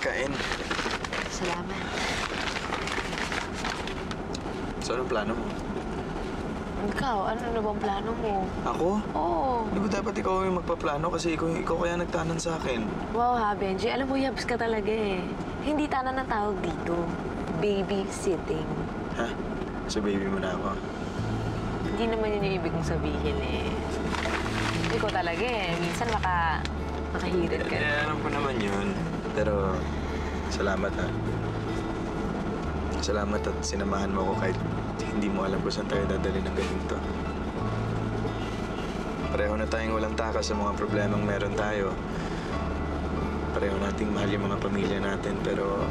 kain. Salamat. So, anong plano mo? Ikaw, ano na bang plano mo? Ako? Oo. Hindi ba dapat ikaw yung magpaplano kasi ikaw kaya nagtanan sa akin? Wow ha, Benji. Alam mo, yabs ka talaga eh. Hindi tanan ang tawag dito. Babysitting. Ha? So, baby mo na ako? Hindi naman yun yung ibig kong sabihin eh. Ikaw talaga eh. Minsan makahirit ka. Alam ko naman yun. Pero, salamat ha. Salamat at sinamahan mo ako kahit hindi mo alam kung saan tayo dadali ng ganito. Pareho na tayong walang takas sa mga problemang meron tayo. Pareho nating mahal yung mga pamilya natin, pero...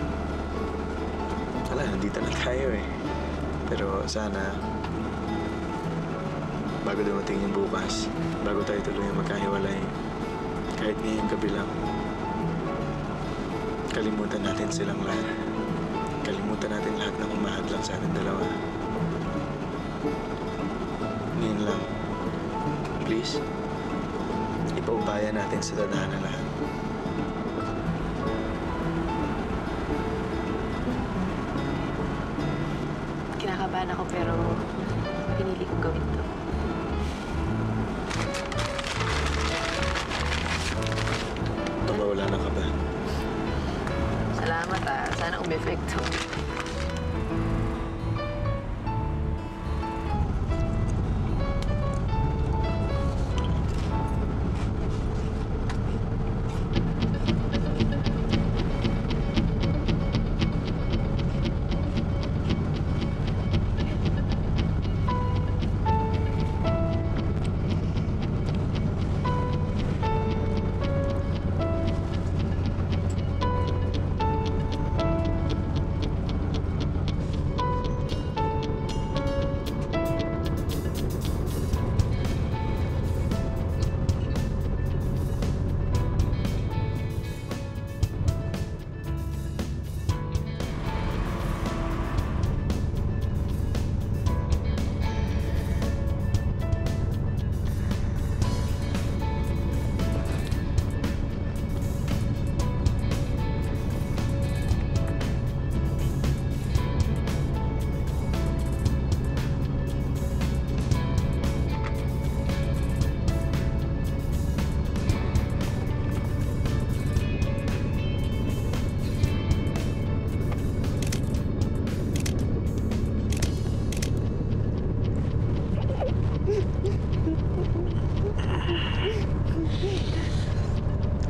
wala, nandito na tayo eh. Pero sana, bago dumating yung bukas, bago tayo tuloy magkahiwalay, kahit ngayong gabi lang, kalimutan natin silang lahat. Kalimutan natin lahat ng umahadlang sa ating dalawa. Ngayon lang, please, ipaubaya natin sa tadhana lahat. Kinakabahan ako pero pinili kong gawin to. Ito ba wala na ka ba? Salamat ah. Sana umepekto.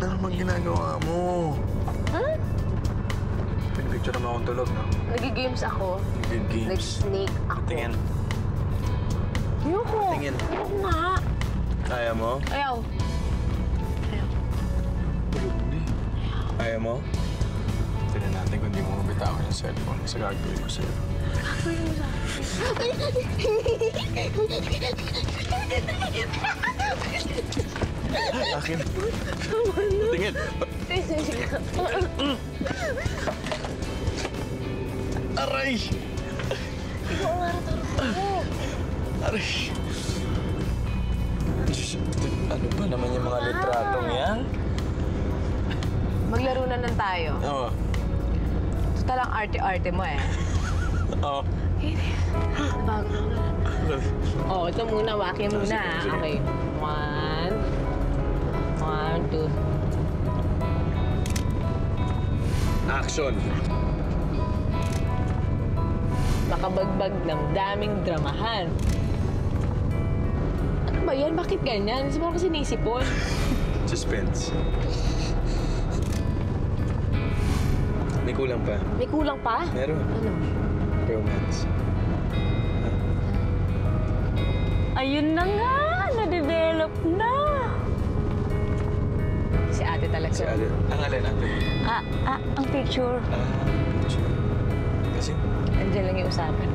Ano bang ginagawa mo? Huh? Pinipicture naman akong tulog, no? Nag-games ako. Nag-games? Nag-snake ako. Tingin. Ayoko. Tingin. Ayoko nga. Kaya mo? Ayaw. Ayaw. Hindi. Kaya mo? Tignan natin kung di mo mabitawan yung cellphone sa gagawin ko sa'yo. Gagawin mo sa Akin. Tingin. Aray! Ikaw nga rin. Aray! Diyos, ano ba naman yung mga litratong yan? Maglaro na lang tayo. Oo. Total ang arte-arte mo eh. Oo. Bago na. Oh, ito muna. Waki muna. Sige. Okay. 1, 2. Action! Makabagbag ng daming dramahan. Ano ba yan? Bakit ganyan? Hindi mo kasi naisipon. Suspense. May kulang pa. May kulang pa? Meron. Ano? Romance. Ayun na nga! Na-develop na! Si ate talaga. Si Alin. Ang alin natin? Ang picture. Picture. Kasi? Andiyan lang yung usapan.